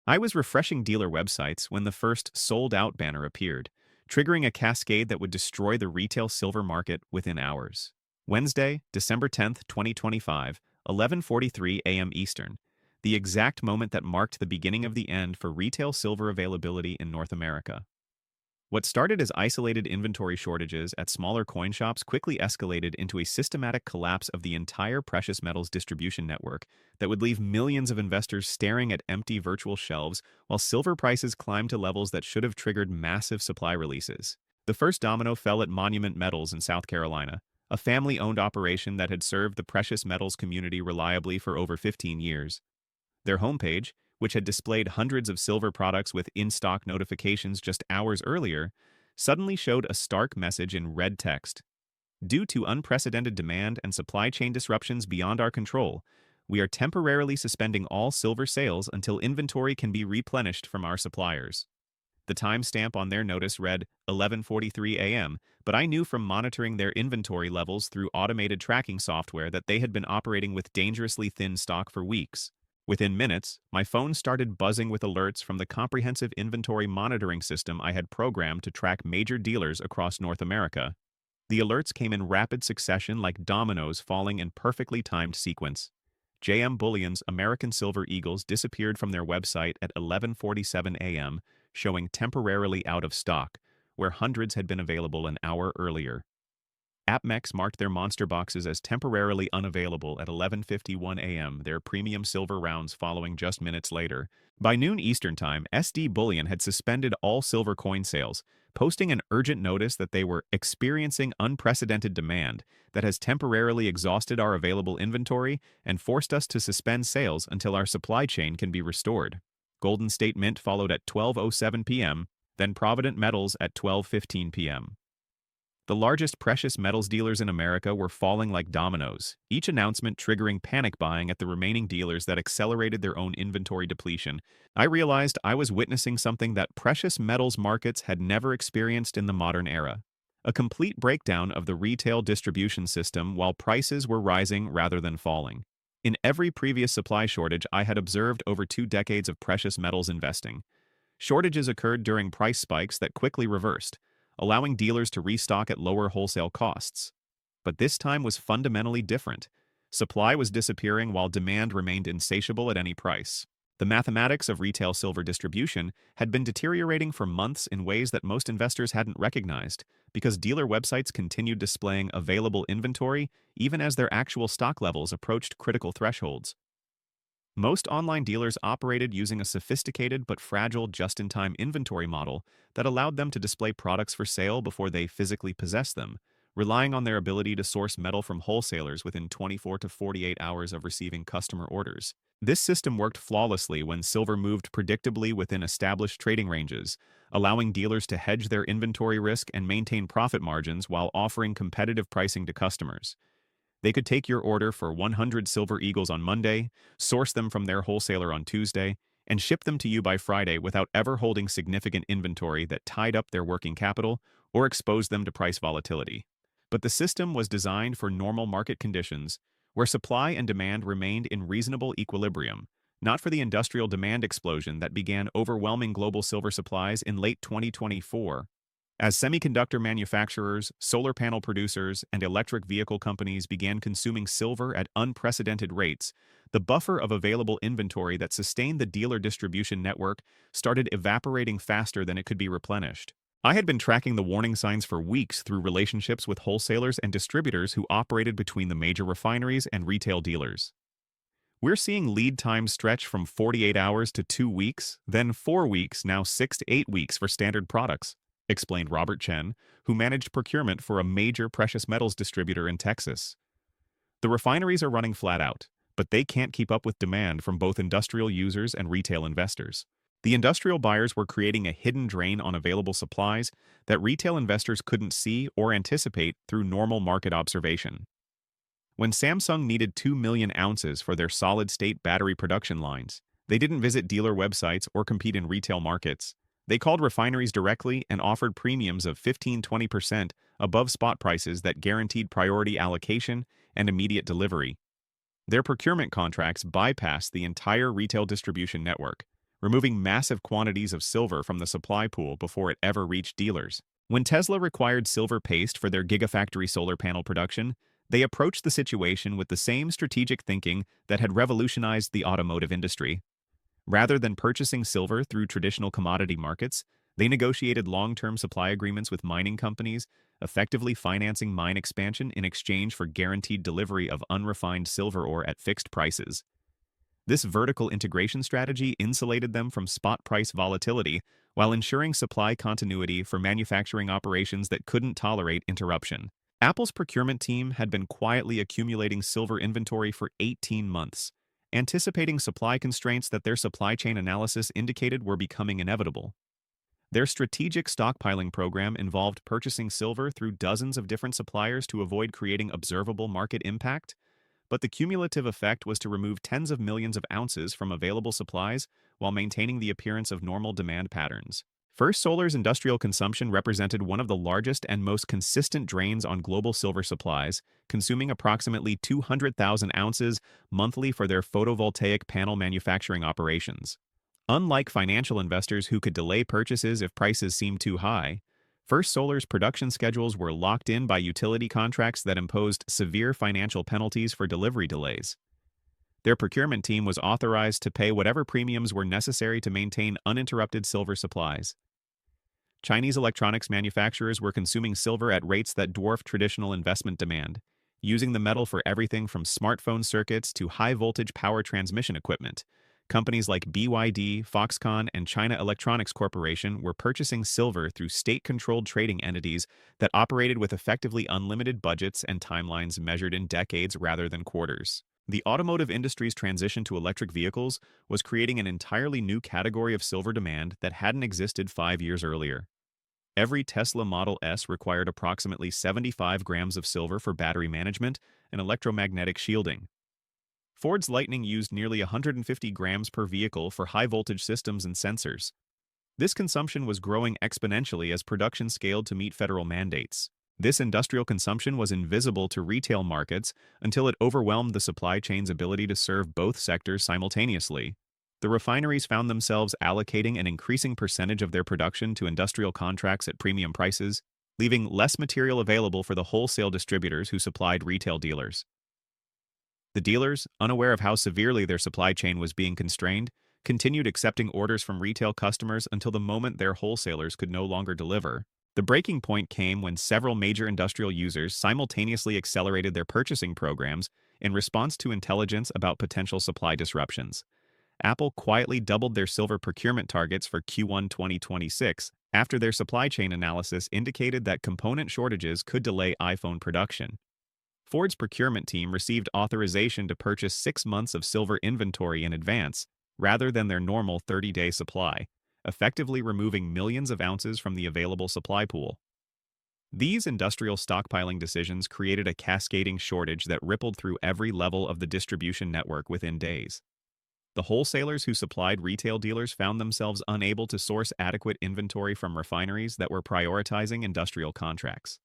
I was refreshing dealer websites when the first sold out banner appeared, triggering a cascade that would destroy the retail silver market within hours. Wednesday, December 10th, 2025, 11:43 a.m. Eastern, the exact moment that marked the beginning of the end for retail silver availability in North America. What started as isolated inventory shortages at smaller coin shops quickly escalated into a systematic collapse of the entire precious metals distribution network that would leave millions of investors staring at empty virtual shelves while silver prices climbed to levels that should have triggered massive supply releases. The first domino fell at Monument Metals in South Carolina, a family-owned operation that had served the precious metals community reliably for over 15 years. Their homepage, which had displayed hundreds of silver products with in-stock notifications just hours earlier, suddenly showed a stark message in red text. Due to unprecedented demand and supply chain disruptions beyond our control, we are temporarily suspending all silver sales until inventory can be replenished from our suppliers. The timestamp on their notice read 11:43 a.m., but I knew from monitoring their inventory levels through automated tracking software that they had been operating with dangerously thin stock for weeks. Within minutes, my phone started buzzing with alerts from the comprehensive inventory monitoring system I had programmed to track major dealers across North America. The alerts came in rapid succession like dominoes falling in perfectly timed sequence. JM Bullion's American Silver Eagles disappeared from their website at 11:47 a.m., showing temporarily out of stock, where hundreds had been available an hour earlier. APMEX marked their monster boxes as temporarily unavailable at 11:51 a.m., their premium silver rounds following just minutes later. By noon Eastern Time, SD Bullion had suspended all silver coin sales, posting an urgent notice that they were experiencing unprecedented demand that has temporarily exhausted our available inventory and forced us to suspend sales until our supply chain can be restored. Golden State Mint followed at 12:07 p.m., then Provident Metals at 12:15 p.m. The largest precious metals dealers in America were falling like dominoes, each announcement triggering panic buying at the remaining dealers that accelerated their own inventory depletion. I realized I was witnessing something that precious metals markets had never experienced in the modern era. A complete breakdown of the retail distribution system while prices were rising rather than falling. In every previous supply shortage I had observed over 2 decades of precious metals investing, shortages occurred during price spikes that quickly reversed, allowing dealers to restock at lower wholesale costs. But this time was fundamentally different. Supply was disappearing while demand remained insatiable at any price. The mathematics of retail silver distribution had been deteriorating for months in ways that most investors hadn't recognized, because dealer websites continued displaying available inventory even as their actual stock levels approached critical thresholds. Most online dealers operated using a sophisticated but fragile just-in-time inventory model that allowed them to display products for sale before they physically possessed them, relying on their ability to source metal from wholesalers within 24 to 48 hours of receiving customer orders. This system worked flawlessly when silver moved predictably within established trading ranges, allowing dealers to hedge their inventory risk and maintain profit margins while offering competitive pricing to customers. They could take your order for 100 Silver Eagles on Monday, source them from their wholesaler on Tuesday, and ship them to you by Friday without ever holding significant inventory that tied up their working capital or exposed them to price volatility. But the system was designed for normal market conditions, where supply and demand remained in reasonable equilibrium, not for the industrial demand explosion that began overwhelming global silver supplies in late 2024. As semiconductor manufacturers, solar panel producers, and electric vehicle companies began consuming silver at unprecedented rates, the buffer of available inventory that sustained the dealer distribution network started evaporating faster than it could be replenished. I had been tracking the warning signs for weeks through relationships with wholesalers and distributors who operated between the major refineries and retail dealers. We're seeing lead times stretch from 48 hours to 2 weeks, then 4 weeks, now 6 to 8 weeks for standard products, explained Robert Chen, who managed procurement for a major precious metals distributor in Texas. The refineries are running flat out, but they can't keep up with demand from both industrial users and retail investors. The industrial buyers were creating a hidden drain on available supplies that retail investors couldn't see or anticipate through normal market observation. When Samsung needed 2 million ounces for their solid-state battery production lines, they didn't visit dealer websites or compete in retail markets. They called refineries directly and offered premiums of 15–20% above spot prices that guaranteed priority allocation and immediate delivery. Their procurement contracts bypassed the entire retail distribution network, removing massive quantities of silver from the supply pool before it ever reached dealers. When Tesla required silver paste for their gigafactory solar panel production, they approached the situation with the same strategic thinking that had revolutionized the automotive industry. Rather than purchasing silver through traditional commodity markets, they negotiated long-term supply agreements with mining companies, effectively financing mine expansion in exchange for guaranteed delivery of unrefined silver ore at fixed prices. This vertical integration strategy insulated them from spot price volatility while ensuring supply continuity for manufacturing operations that couldn't tolerate interruption. Apple's procurement team had been quietly accumulating silver inventory for 18 months, anticipating supply constraints that their supply chain analysis indicated were becoming inevitable. Their strategic stockpiling program involved purchasing silver through dozens of different suppliers to avoid creating observable market impact, but the cumulative effect was to remove tens of millions of ounces from available supplies while maintaining the appearance of normal demand patterns. First Solar's industrial consumption represented one of the largest and most consistent drains on global silver supplies, consuming approximately 200,000 ounces monthly for their photovoltaic panel manufacturing operations. Unlike financial investors who could delay purchases if prices seemed too high, First Solar's production schedules were locked in by utility contracts that imposed severe financial penalties for delivery delays. Their procurement team was authorized to pay whatever premiums were necessary to maintain uninterrupted silver supplies. Chinese electronics manufacturers were consuming silver at rates that dwarfed traditional investment demand, using the metal for everything from smartphone circuits to high-voltage power transmission equipment. Companies like BYD, Foxconn, and China Electronics Corporation were purchasing silver through state-controlled trading entities that operated with effectively unlimited budgets and timelines measured in decades rather than quarters. The automotive industry's transition to electric vehicles was creating an entirely new category of silver demand that hadn't existed 5 years earlier. Every Tesla Model S required approximately 75 grams of silver for battery management and electromagnetic shielding. Ford's Lightning used nearly 150 grams per vehicle for high-voltage systems and sensors. This consumption was growing exponentially as production scaled to meet federal mandates. This industrial consumption was invisible to retail markets until it overwhelmed the supply chain's ability to serve both sectors simultaneously. The refineries found themselves allocating an increasing percentage of their production to industrial contracts at premium prices, leaving less material available for the wholesale distributors who supplied retail dealers. The dealers, unaware of how severely their supply chain was being constrained, continued accepting orders from retail customers until the moment their wholesalers could no longer deliver. The breaking point came when several major industrial users simultaneously accelerated their purchasing programs in response to intelligence about potential supply disruptions. Apple quietly doubled their silver procurement targets for Q1 2026 after their supply chain analysis indicated that component shortages could delay iPhone production. Ford's procurement team received authorization to purchase 6 months of silver inventory in advance, rather than their normal 30-day supply, effectively removing millions of ounces from the available supply pool. These industrial stockpiling decisions created a cascading shortage that rippled through every level of the distribution network within days. The wholesalers who supplied retail dealers found themselves unable to source adequate inventory from refineries that were prioritizing industrial contracts.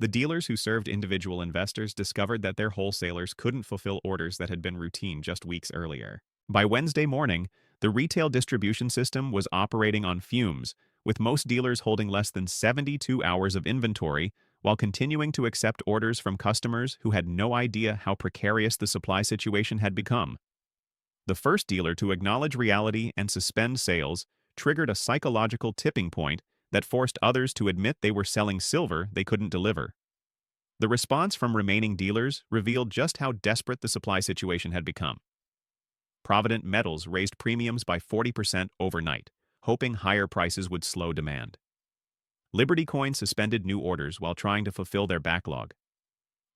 The dealers who served individual investors discovered that their wholesalers couldn't fulfill orders that had been routine just weeks earlier. By Wednesday morning, the retail distribution system was operating on fumes, with most dealers holding less than 72 hours of inventory while continuing to accept orders from customers who had no idea how precarious the supply situation had become. The first dealer to acknowledge reality and suspend sales triggered a psychological tipping point that forced others to admit they were selling silver they couldn't deliver. The response from remaining dealers revealed just how desperate the supply situation had become. Provident Metals raised premiums by 40% overnight, hoping higher prices would slow demand. Liberty Coin suspended new orders while trying to fulfill their backlog.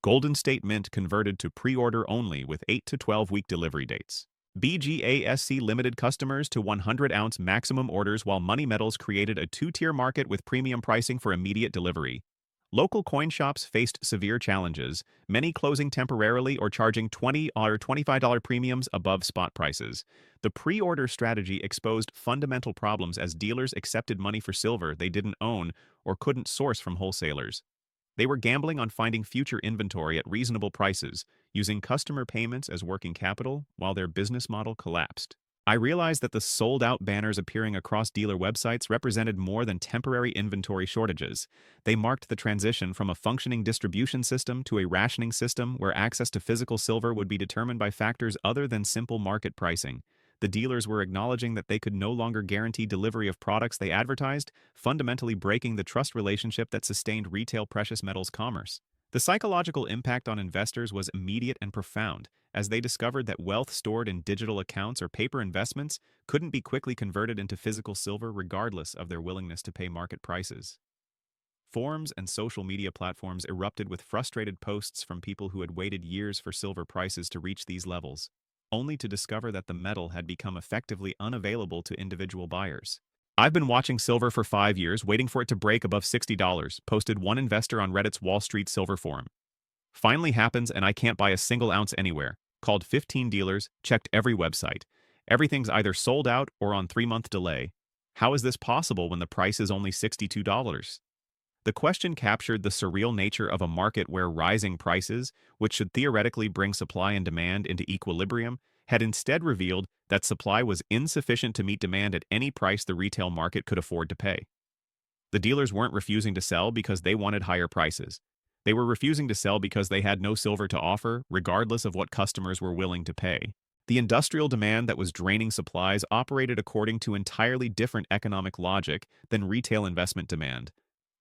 Golden State Mint converted to pre-order only with 8 to 12-week delivery dates. BGASC limited customers to 100-ounce maximum orders while Money Metals created a two-tier market with premium pricing for immediate delivery. Local coin shops faced severe challenges, many closing temporarily or charging $20 or $25 premiums above spot prices. The pre-order strategy exposed fundamental problems as dealers accepted money for silver they didn't own or couldn't source from wholesalers. They were gambling on finding future inventory at reasonable prices, using customer payments as working capital while their business model collapsed. I realized that the sold-out banners appearing across dealer websites represented more than temporary inventory shortages. They marked the transition from a functioning distribution system to a rationing system where access to physical silver would be determined by factors other than simple market pricing. The dealers were acknowledging that they could no longer guarantee delivery of products they advertised, fundamentally breaking the trust relationship that sustained retail precious metals commerce. The psychological impact on investors was immediate and profound, as they discovered that wealth stored in digital accounts or paper investments couldn't be quickly converted into physical silver regardless of their willingness to pay market prices. Forums and social media platforms erupted with frustrated posts from people who had waited years for silver prices to reach these levels, only to discover that the metal had become effectively unavailable to individual buyers. "I've been watching silver for 5 years, waiting for it to break above $60, posted one investor on Reddit's Wall Street Silver Forum. "Finally happens and I can't buy a single ounce anywhere. Called 15 dealers, checked every website. Everything's either sold out or on 3-month delay. How is this possible when the price is only $62? The question captured the surreal nature of a market where rising prices, which should theoretically bring supply and demand into equilibrium, had instead revealed that supply was insufficient to meet demand at any price the retail market could afford to pay. The dealers weren't refusing to sell because they wanted higher prices. They were refusing to sell because they had no silver to offer, regardless of what customers were willing to pay. The industrial demand that was draining supplies operated according to entirely different economic logic than retail investment demand.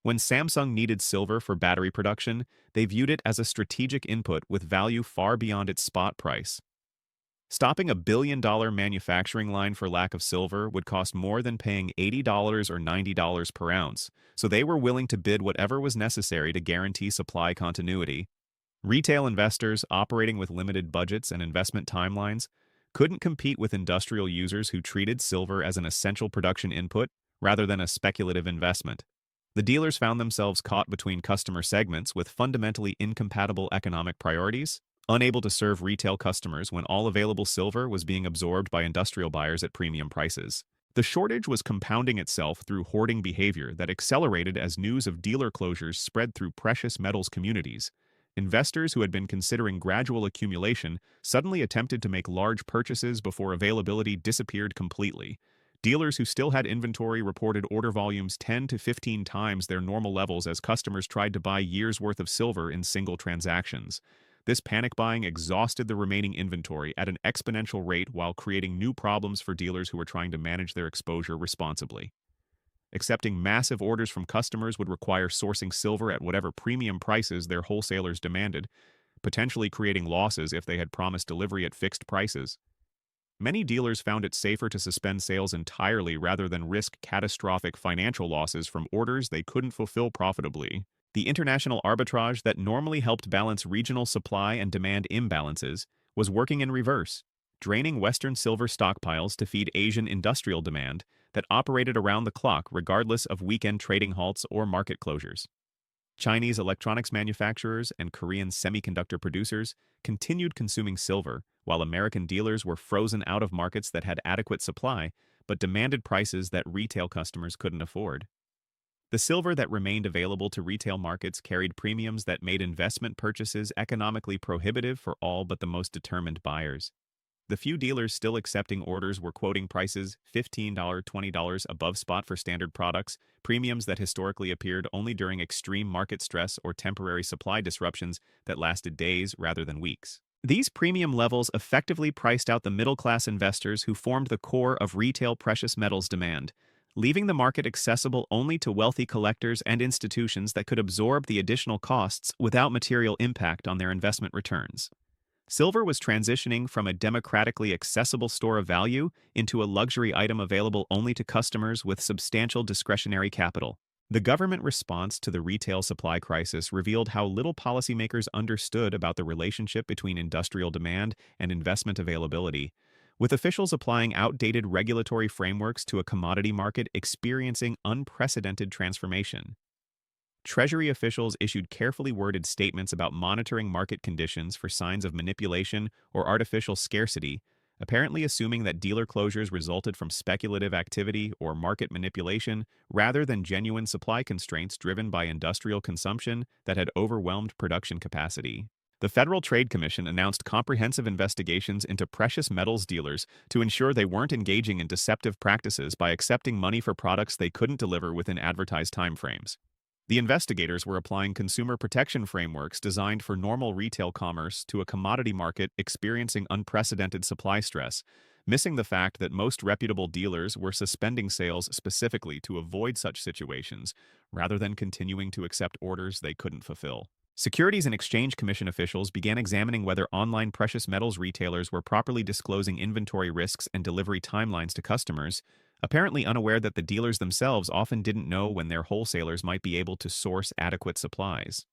When Samsung needed silver for battery production, they viewed it as a strategic input with value far beyond its spot price. Stopping a billion-dollar manufacturing line for lack of silver would cost more than paying $80 or $90 per ounce, so they were willing to bid whatever was necessary to guarantee supply continuity. Retail investors, operating with limited budgets and investment timelines, couldn't compete with industrial users who treated silver as an essential production input rather than a speculative investment. The dealers found themselves caught between customer segments with fundamentally incompatible economic priorities, unable to serve retail customers when all available silver was being absorbed by industrial buyers at premium prices. The shortage was compounding itself through hoarding behavior that accelerated as news of dealer closures spread through precious metals communities. Investors who had been considering gradual accumulation suddenly attempted to make large purchases before availability disappeared completely. Dealers who still had inventory reported order volumes 10 to 15 times their normal levels as customers tried to buy years' worth of silver in single transactions. This panic buying exhausted the remaining inventory at an exponential rate while creating new problems for dealers who were trying to manage their exposure responsibly. Accepting massive orders from customers would require sourcing silver at whatever premium prices their wholesalers demanded, potentially creating losses if they had promised delivery at fixed prices. Many dealers found it safer to suspend sales entirely rather than risk catastrophic financial losses from orders they couldn't fulfill profitably. The international arbitrage that normally helped balance regional supply and demand imbalances was working in reverse, draining Western silver stockpiles to feed Asian industrial demand that operated around the clock regardless of weekend trading halts or market closures. Chinese electronics manufacturers and Korean semiconductor producers continued consuming silver, while American dealers were frozen out of markets that had adequate supply but demanded prices that retail customers couldn't afford. The silver that remained available to retail markets carried premiums that made investment purchases economically prohibitive for all but the most determined buyers. The few dealers still accepting orders were quoting prices $15, $20 above spot for standard products, premiums that historically appeared only during extreme market stress or temporary supply disruptions that lasted days rather than weeks. These premium levels effectively priced out the middle-class investors who formed the core of retail precious metals demand, leaving the market accessible only to wealthy collectors and institutions that could absorb the additional costs without material impact on their investment returns. Silver was transitioning from a democratically accessible store of value into a luxury item available only to customers with substantial discretionary capital. The government response to the retail supply crisis revealed how little policymakers understood about the relationship between industrial demand and investment availability, with officials applying outdated regulatory frameworks to a commodity market experiencing unprecedented transformation. Treasury officials issued carefully worded statements about monitoring market conditions for signs of manipulation or artificial scarcity, apparently assuming that dealer closures resulted from speculative activity or market manipulation rather than genuine supply constraints driven by industrial consumption that had overwhelmed production capacity. The Federal Trade Commission announced comprehensive investigations into precious metals dealers to ensure they weren't engaging in deceptive practices by accepting money for products they couldn't deliver within advertised timeframes. The investigators were applying consumer protection frameworks designed for normal retail commerce to a commodity market experiencing unprecedented supply stress, missing the fact that most reputable dealers were suspending sales specifically to avoid such situations, rather than continuing to accept orders they couldn't fulfill. Securities and Exchange Commission officials began examining whether online precious metals retailers were properly disclosing inventory risks and delivery timelines to customers, apparently unaware that the dealers themselves often didn't know when their wholesalers might be able to source adequate supplies.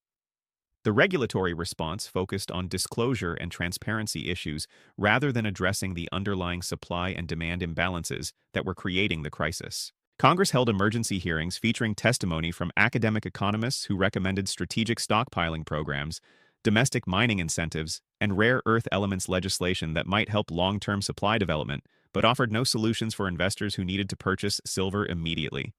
The regulatory response focused on disclosure and transparency issues rather than addressing the underlying supply and demand imbalances that were creating the crisis. Congress held emergency hearings featuring testimony from academic economists who recommended strategic stockpiling programs, domestic mining incentives, and rare earth elements legislation that might help long-term supply development, but offered no solutions for investors who needed to purchase silver immediately.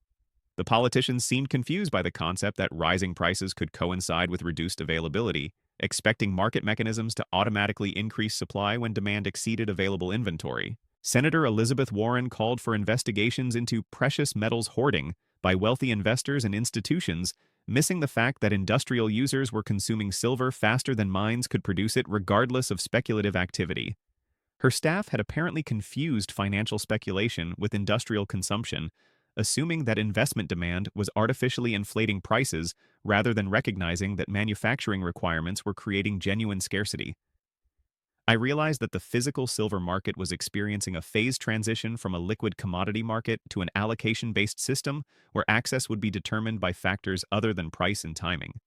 The politicians seemed confused by the concept that rising prices could coincide with reduced availability, expecting market mechanisms to automatically increase supply when demand exceeded available inventory. Senator Elizabeth Warren called for investigations into precious metals hoarding by wealthy investors and institutions, missing the fact that industrial users were consuming silver faster than mines could produce it regardless of speculative activity. Her staff had apparently confused financial speculation with industrial consumption, assuming that investment demand was artificially inflating prices rather than recognizing that manufacturing requirements were creating genuine scarcity. I realized that the physical silver market was experiencing a phased transition from a liquid commodity market to an allocation-based system where access would be determined by factors other than price and timing.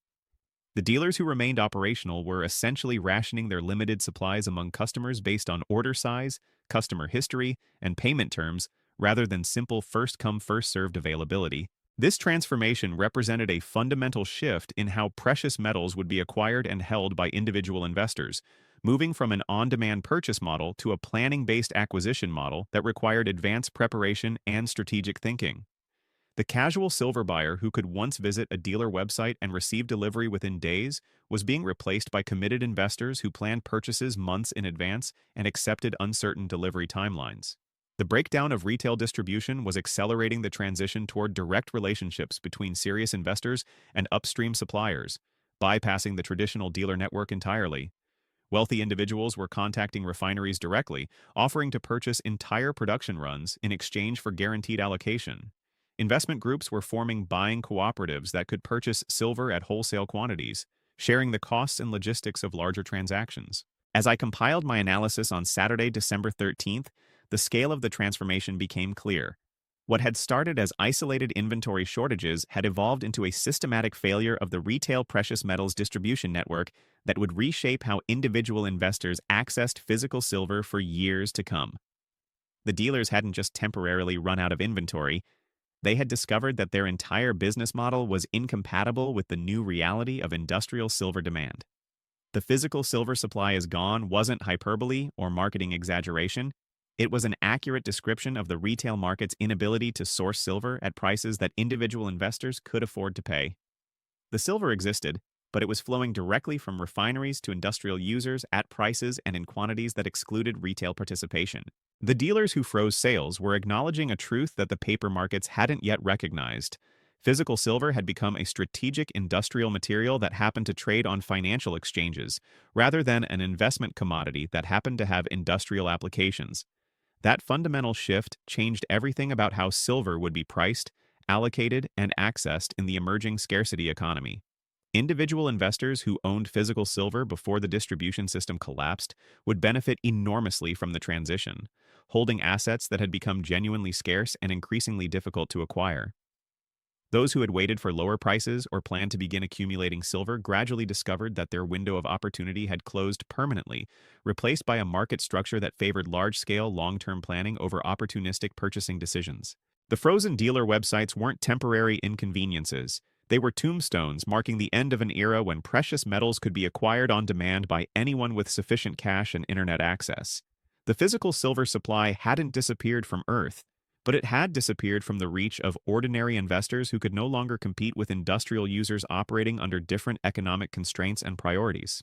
The dealers who remained operational were essentially rationing their limited supplies among customers based on order size, customer history, and payment terms, rather than simple first-come, first-served availability. This transformation represented a fundamental shift in how precious metals would be acquired and held by individual investors, moving from an on-demand purchase model to a planning-based acquisition model that required advanced preparation and strategic thinking. The casual silver buyer who could once visit a dealer website and receive delivery within days was being replaced by committed investors who planned purchases months in advance and accepted uncertain delivery timelines. The breakdown of retail distribution was accelerating the transition toward direct relationships between serious investors and upstream suppliers, bypassing the traditional dealer network entirely. Wealthy individuals were contacting refineries directly, offering to purchase entire production runs in exchange for guaranteed allocation. Investment groups were forming buying cooperatives that could purchase silver at wholesale quantities, sharing the costs and logistics of larger transactions. As I compiled my analysis on Saturday, December 13th, the scale of the transformation became clear. What had started as isolated inventory shortages had evolved into a systematic failure of the retail precious metals distribution network that would reshape how individual investors accessed physical silver for years to come. The dealers hadn't just temporarily run out of inventory, they had discovered that their entire business model was incompatible with the new reality of industrial silver demand. The physical silver supply is gone wasn't hyperbole or marketing exaggeration. It was an accurate description of the retail market's inability to source silver at prices that individual investors could afford to pay. The silver existed, but it was flowing directly from refineries to industrial users at prices and in quantities that excluded retail participation. The dealers who froze sales were acknowledging a truth that the paper markets hadn't yet recognized. Physical silver had become a strategic industrial material that happened to trade on financial exchanges, rather than an investment commodity that happened to have industrial applications. That fundamental shift changed everything about how silver would be priced, allocated, and accessed in the emerging scarcity economy. Individual investors who owned physical silver before the distribution system collapsed would benefit enormously from the transition, holding assets that had become genuinely scarce and increasingly difficult to acquire. Those who had waited for lower prices or planned to begin accumulating silver gradually discovered that their window of opportunity had closed permanently, replaced by a market structure that favored large-scale, long-term planning over opportunistic purchasing decisions. The frozen dealer websites weren't temporary inconveniences. They were tombstones marking the end of an era when precious metals could be acquired on demand by anyone with sufficient cash and internet access. The physical silver supply hadn't disappeared from Earth, but it had disappeared from the reach of ordinary investors who could no longer compete with industrial users operating under different economic constraints and priorities.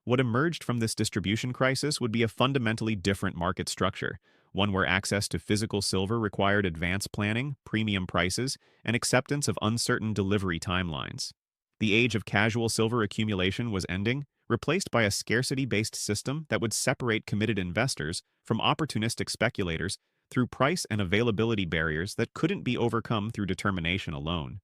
What emerged from this distribution crisis would be a fundamentally different market structure, one where access to physical silver required advanced planning, premium prices, and acceptance of uncertain delivery timelines. The age of casual silver accumulation was ending, replaced by a scarcity-based system that would separate committed investors from opportunistic speculators through price and availability barriers that couldn't be overcome through determination alone.